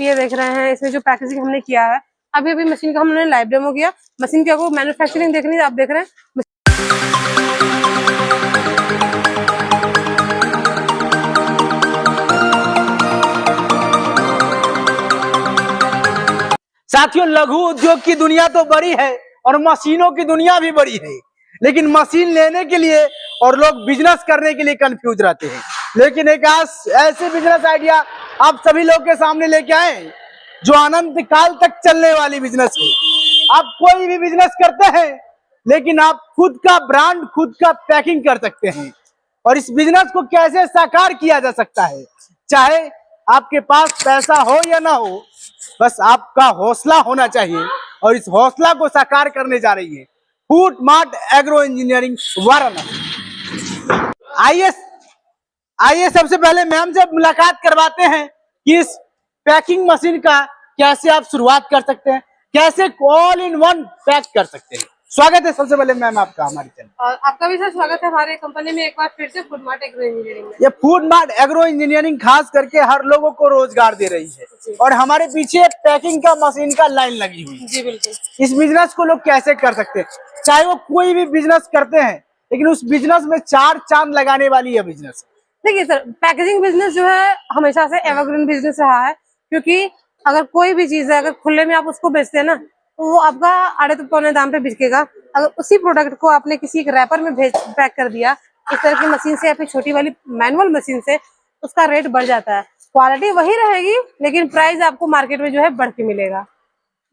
ये देख रहे हैं, इसमें जो पैकेजिंग हमने किया है, अभी अभी मशीन का हमने लाइव डेमो किया। मशीन की आपको मैन्युफैक्चरिंग देखनी है, आप देख रहे हैं। साथियों, लघु उद्योग की दुनिया तो बड़ी है और मशीनों की दुनिया भी बड़ी है, लेकिन मशीन लेने के लिए और लोग बिजनेस करने के लिए कंफ्यूज रहते हैं। लेकिन एक ऐसे बिजनेस आइडिया आप सभी लोग के सामने लेके आए जो अनंत काल तक चलने वाली बिजनेस है। आप कोई भी बिजनेस करते हैं, लेकिन आप खुद का ब्रांड, खुद का पैकिंग कर सकते हैं। और इस बिजनेस को कैसे साकार किया जा सकता है, चाहे आपके पास पैसा हो या ना हो, बस आपका हौसला होना चाहिए। और इस हौसला को साकार करने जा रही है food mart agro engineering Varanasi. आइए सबसे पहले मैम से मुलाकात करवाते हैं कि इस पैकिंग मशीन का कैसे आप शुरुआत कर सकते हैं, कैसे ऑल इन वन पैक कर सकते हैं। स्वागत है सबसे पहले मैम आपका हमारे चैनल। और आपका भी सर स्वागत है हमारे कंपनी में एक बार फिर से फूड मार्ट एग्रो इंजीनियरिंग में। ये फूड मार्ट एग्रो इंजीनियरिंग खास करके हर लोगों को रोजगार दे रही है और हमारे पीछे पैकिंग का मशीन का लाइन लगी हुई है। जी बिल्कुल। इस बिजनेस को लोग कैसे कर सकते हैं, चाहे वो कोई भी बिजनेस करते हैं, लेकिन उस बिजनेस में चार चांद लगाने वाली है बिजनेस। देखिए सर, पैकेजिंग बिजनेस जो है हमेशा से एवरग्रीन बिजनेस रहा है, क्योंकि अगर कोई भी चीज है, अगर खुले में आप उसको बेचते हैं ना, तो वो आपका आधे तो पौने दाम पे बिकेगा। अगर उसी प्रोडक्ट को आपने किसी एक रैपर में पैक कर दिया इस तरह की मशीन से या फिर छोटी वाली मैनुअल मशीन से, उसका रेट बढ़ जाता है। क्वालिटी वही रहेगी, लेकिन प्राइस आपको मार्केट में जो है बढ़ के मिलेगा।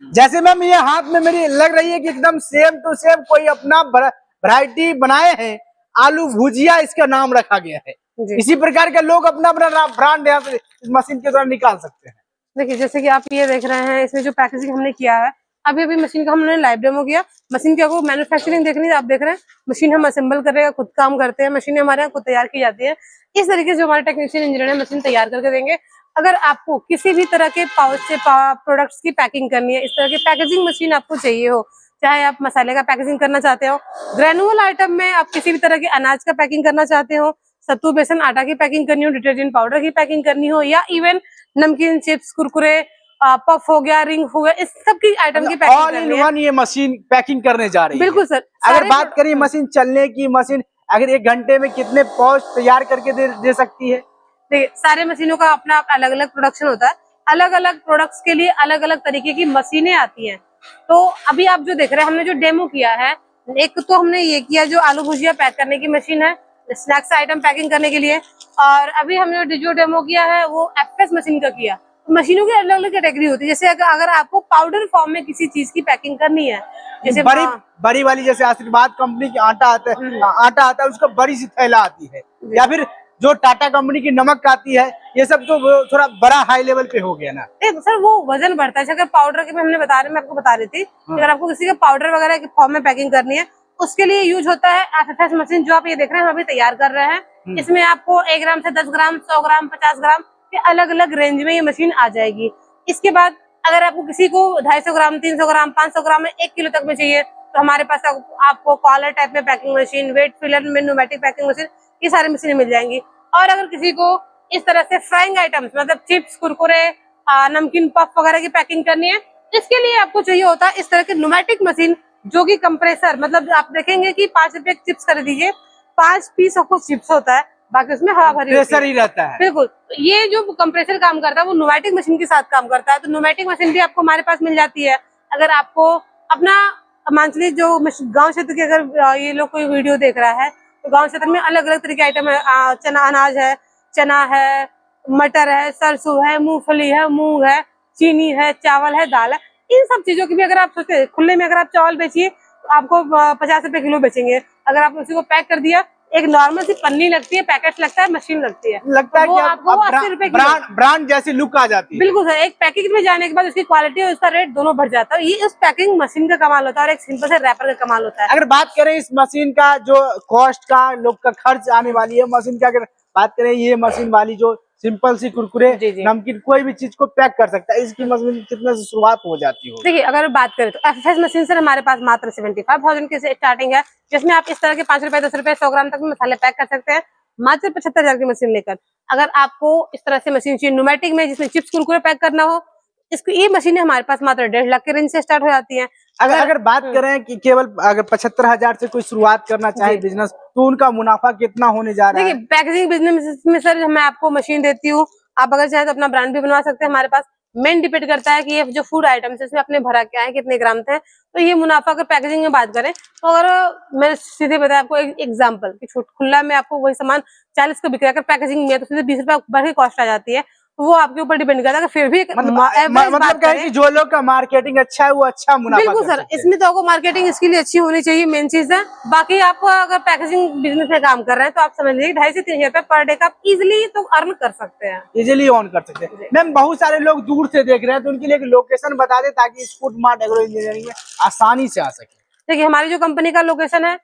जैसे मैम ये हाथ में मेरी लग रही है कि एकदम सेम टू सेम कोई अपना वैरायटी बनाए हैं, आलू भुजिया इसका नाम रखा गया है। इसी प्रकार के लोग अपना अपना ब्रांड यहाँ से इस मशीन के द्वारा निकाल सकते हैं। देखिए, जैसे कि आप ये देख रहे हैं, इसमें जो पैकेजिंग हमने किया है, अभी अभी मशीन का हमने लाइव डेमो किया। मशीन की आपको मैन्युफैक्चरिंग देखनी है, आप देख रहे हैं। मशीन हम असेंबल कर रहे हैं, खुद काम करते हैं। मशीनें हमारे यहाँ खुद तैयार की जाती है। इस तरीके से हमारे टेक्नीशियन इंजीनियर है मशीन तैयार करके देंगे। अगर आपको किसी भी तरह के पाउच से प्रोडक्ट्स की पैकिंग करनी है, इस तरह की पैकेजिंग मशीन आपको चाहिए हो, चाहे आप मसाले का पैकेजिंग करना चाहते हो, ग्रेनुअल आइटम में आप किसी भी तरह के अनाज का पैकिंग करना चाहते हो, सत्तू बेसन आटा की पैकिंग करनी हो, डिटर्जेंट पाउडर की पैकिंग करनी हो, या इवन नमकीन, चिप्स, कुरकुरे, पफ हो गया, रिंग हो गया, इस सब की आइटम की पैकिंग ऑल इन वन ये मशीन पैकिंग करने जा रही है। बिल्कुल सर। अगर बात करें मशीन चलने की, मशीन अगर 1 घंटे में कितने पाउच तैयार करके दे सकती है? देखिए, सारे मशीनों का अपना अलग अलग प्रोडक्शन होता है। अलग अलग प्रोडक्ट्स के लिए अलग अलग तरीके की मशीनें आती हैं। तो अभी आप जो देख रहे हैं, हमने जो डेमो किया है, एक तो हमने ये किया जो आलू भुजिया पैक करने की मशीन है, स्नैक्स आइटम पैकिंग करने के लिए। और अभी हमने जो डेमो किया है वो एफएस मशीन का किया। मशीनों की अलग अलग कैटेगरी होती है। जैसे अगर आपको पाउडर फॉर्म में किसी चीज की पैकिंग करनी है, जैसे बड़ी वाली, जैसे आशीर्वाद कंपनी की आटा आता है उसका बड़ी सी थैला आती है, या फिर जो टाटा कंपनी की नमक आती है, ये सब तो थोड़ा बड़ा हाई लेवल पे हो गया ना। सर वो वजन बढ़ता है। अगर पाउडर के हमने मैं आपको बता रही थी, अगर आपको किसी के पाउडर वगैरह के फॉर्म में पैकिंग करनी है, उसके लिए यूज होता है एफएस मशीन, जो आप ये देख रहे हैं हम अभी तैयार कर रहे हैं। इसमें आपको 1 ग्राम से 10 ग्राम, 100 ग्राम, 50 ग्राम के अलग अलग रेंज में ये मशीन आ जाएगी। इसके बाद अगर आपको किसी को 250 ग्राम, 300 ग्राम, 500 ग्राम में 1 किलो तक में चाहिए, तो हमारे पास आपको कॉलर टाइप में पैकिंग मशीन, वेट फिलर में न्यूमेटिक पैकिंग मशीन, ये सारी मशीनें मिल जाएंगी। और अगर किसी को इस तरह से फ्राइंग आइटम्स, मतलब चिप्स, कुरकुरे, नमकीन, पफ वगैरह की पैकिंग करनी है, इसके लिए आपको चाहिए होता है इस तरह की न्यूमेटिक मशीन, जो कि कंप्रेसर, मतलब आप देखेंगे कि 5 रुपए की चिप्स कर दीजिए, 5 पीस ऑफ चिप्स होता है, बाकी उसमें हवा भरी प्रेशर ही रहता है। बिल्कुल। ये जो कंप्रेसर काम करता है वो न्यूमेटिक मशीन के साथ काम करता है। तो न्यूमेटिक मशीन भी आपको हमारे पास मिल जाती है। अगर आपको अपना मानसली जो गांव क्षेत्र के, अगर ये लोग कोई वीडियो देख रहा है, तो गांव क्षेत्र में अलग अलग तरह के आइटम है। चना अनाज है, चना है, मटर है, सरसों है, मूंगफली है, मूंग है, चीनी है, चावल है, दाल है। इन सब चीजों की भी अगर आप सोचते हैं खुले में अगर आप चावल बेचिए तो आपको 50 रुपए किलो बेचेंगे। अगर आप उसी को पैक कर दिया, एक नॉर्मल सी पन्नी लगती है, पैकेट लगता है, मशीन लगती है, लगता है वो आपको 80 रुपए ब्रांड जैसी लुक आ जाती है। बिल्कुल सर। एक पैकेज में जाने के बाद उसकी क्वालिटी और उसका रेट दोनों बढ़ जाता है। ये उस पैकिंग मशीन का कमाल होता है और एक सिंपल से रैपर का कमाल होता है। अगर बात करें इस मशीन का जो कॉस्ट का, लोग का खर्च आने वाली है मशीन का, अगर बात करें ये मशीन वाली जो सिंपल सी कुरकुरे, नमकीन, कोई भी चीज को पैक कर सकता है, इसकी मशीन कितने से शुरुआत हो जाती है? देखिए, अगर बात करें तो एफएस मशीन सर हमारे पास मात्र 75,000 की स्टार्टिंग है, जिसमें आप इस तरह के 5 रुपए, 10 रुपए, 100 ग्राम तक मसाले पैक कर सकते हैं, मात्र 75,000 की मशीन लेकर। अगर आपको इस तरह से मशीन चाहिए न्यूमेटिक में, जिसमें चिप्स कुरकुरे पैक करना हो, इसको ये मशीनें हमारे पास मात्र 1.5 लाख के रेंज से स्टार्ट हो जाती हैं। अगर बात करें कि केवल अगर 75,000 से कोई शुरुआत करना चाहे बिजनेस, तो उनका मुनाफा कितना होने जा रहा है? देखिए पैकेजिंग बिजनेस में सर मैं आपको मशीन देती हूँ, आप अगर चाहे तो अपना ब्रांड भी बनवा सकते हैं हमारे पास। मेन डिपेंड करता है कि ये जो फूड आइटम्स है इसमें अपने भरा क्या है, कितने ग्राम थे। तो ये मुनाफा अगर पैकेजिंग में बात करें तो अगर मैं सीधे बताया आपको एक एग्जाम्पल कि खुला में आपको वही सामान 40 का बिक रहा है, अगर पैकेजिंग में तो सीधे 20 रुपया बढ़ के कॉस्ट आ जाती है। तो वो आपके ऊपर डिपेंड करता है। फिर भी मतलब क्या है कि जो लोग का मार्केटिंग अच्छा है वो अच्छा मुनाफा बिल्कुल कर सर, सकते हैं। इसमें तो आपको मार्केटिंग इसके लिए अच्छी होनी चाहिए, मेन चीज है। बाकी आप अगर पैकेजिंग बिजनेस में काम कर रहे हैं तो आप समझ लीजिए 2.5 से 3 हजार पर डे का आप इजिली तो अर्न कर सकते हैं। इजीली ऑन कर सकते हैं। मैम बहुत सारे लोग दूर से देख रहे हैं तो उनके लिए एक लोकेशन बता दे ताकि इस फूड मार्ट एग्रो इंजीनियरिंग में आसानी से आ सके। देखिए हमारी जो कंपनी का लोकेशन है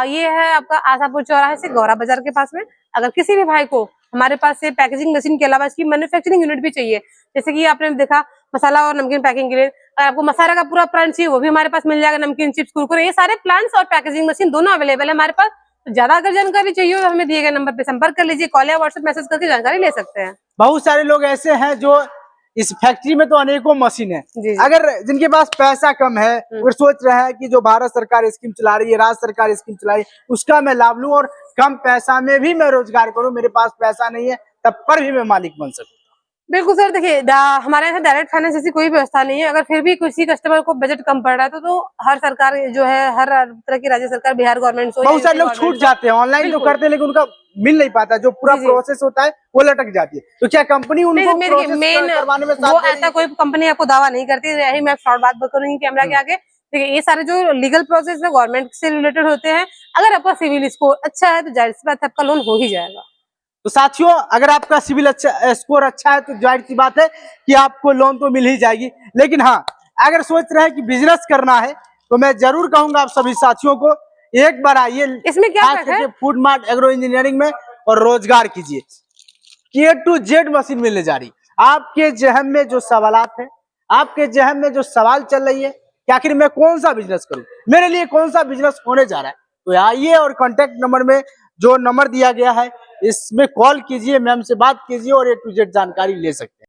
ये है आपका आशापुर चौराहे से गौरा बाजार के पास में। अगर किसी भी भाई को हमारे पास से पैकेजिंग मशीन के अलावा इसकी मैन्युफैक्चरिंग यूनिट भी चाहिए, जैसे कि आपने देखा मसाला और नमकीन पैकिंग के लिए, अगर आपको मसाला का पूरा प्लांट चाहिए वो भी हमारे पास मिल जाएगा। नमकीन, चिप्स, कुरकुरे, ये सारे प्लांट्स और पैकेजिंग मशीन दोनों अवेलेबल है हमारे पास। तो ज्यादा अगर जानकारी चाहिए तो हमें दिए गए नंबर पे संपर्क कर लीजिए, कॉल या व्हाट्सएप मैसेज करके जानकारी ले सकते हैं। बहुत सारे लोग ऐसे हैं जो इस फैक्ट्री में तो अनेकों मशीन है, जी। अगर जिनके पास पैसा कम है वो सोच रहे हैं कि जो भारत सरकार स्कीम चला रही है, राज्य सरकार स्कीम चला रही है, उसका मैं लाभ लूं और कम पैसा में भी मैं रोजगार करूं, मेरे पास पैसा नहीं है तब पर भी मैं मालिक बन सकूं। बिल्कुल सर, देखिए हमारे यहाँ डायरेक्ट फाइनेंस जैसी कोई व्यवस्था नहीं है। अगर फिर भी किसी कस्टमर को बजट कम पड़ रहा है तो हर सरकार जो है, हर तरह की राज्य सरकार, बिहार गवर्नमेंट हो, बहुत सारे लोग छूट जाते हैं, ऑनलाइन तो करते हैं लेकिन उनका मिल नहीं पाता, जो पूरा प्रोसेस होता है वो लटक जाती है। तो क्या कंपनी उनको प्रोसेस करवाने में साथ वो दे रही है? ऐसा कोई कंपनी आपको दावा नहीं करती। यही मैं फ्रॉड बात करूंगी कैमरा के आगे। देखिए ये सारे जो लीगल प्रोसेस है गवर्नमेंट से रिलेटेड होते हैं। अगर आपका सिविल स्कोर अच्छा है तो जाहिर सी बात है आपका लोन हो ही जाएगा। तो साथियों अगर आपका सिविल अच्छा स्कोर अच्छा है तो जाहिर सी बात है कि आपको लोन तो मिल ही जाएगी। लेकिन हाँ, अगर सोच रहे हैं कि बिजनेस करना है तो मैं जरूर कहूंगा आप सभी साथियों को एक बार आइए इसमें क्या है फूड मार्ट एग्रो इंजीनियरिंग में और रोजगार कीजिए। A to Z मशीन मिलने जा रही। आपके जहन में जो सवालात है, आपके जहन में जो सवाल चल रही है कि आखिर मैं कौन सा बिजनेस करूं, मेरे लिए कौन सा बिजनेस होने जा रहा है, तो आइए और कॉन्टेक्ट नंबर में जो नंबर दिया गया है इसमें कॉल कीजिए, मैम से बात कीजिए और A to Z जानकारी ले सकते हैं।